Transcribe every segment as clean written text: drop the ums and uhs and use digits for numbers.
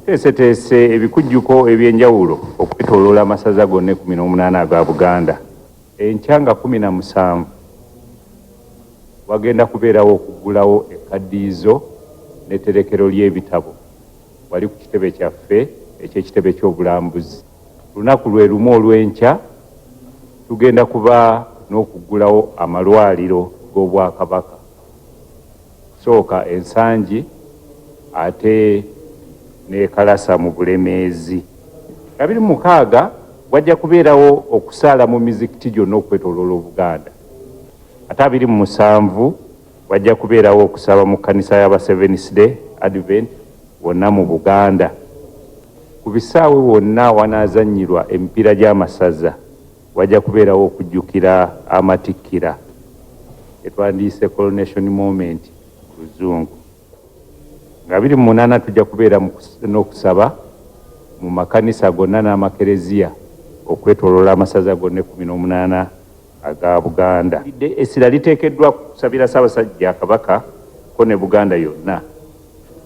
Teeseteese ebikujjuko ebyenjawulo okwetooloola amasaza gonna 18 aga Buganda. Enkya nga 17 wagenda kubeerawo okuggulawo ekkaddiyizo n'etterekero ly'ebitabo wali ku kitebe kyaffe eky'ekitebe ky'obulambuzi. Lunaku lwe lumu olw'enkya tugenda kuba n'okuggulawo amalwaliro g'Obwakabaka. Sooka Ensangi ate ne Kalasa mu Bulemeezi. 26 wajja kubeerawo okusaala mu mizikiti gyonna okwetooloola Obuganda. Ate 27 wajja kubeerawo okusaba mu kkanisa y'aba Seventh Day Advent wonna mu Buganda. Ku bisaawe wonna wanaazannyirwa emipiira gy'amasaza wajja kubeerawo okujjukira amatikkira etwandiise coronation moment ku Luzungu. Nga 28 tujja kubeera n'okusaba mu makanisa gonna n'amakereziya okwetooloola amasaza gonna 18 aga Buganda. Essira liteekeddwa kusabira Ssaabasajja Kabaka ko ne Buganda yonna.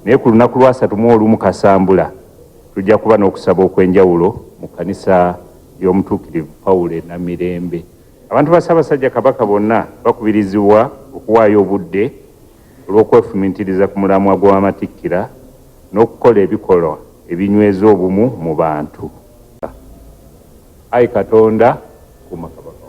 Naye ku lunaku lwa 31 Kasambula tujja kuba n'okusaba okw'enjawulo mu kkanisa y'Omutuukirivu Pawulo e Namirembe. Abantu ba Ssaabasajja Kabaka bonna bakubirizibwa okuwaayo obudde olw'okwefumiitiriza ku mulamwa gw'amatikkira n'okukola ebikolwa ebinyweza obumu mu bantu. Ayi Katonda kuuma Kabaka.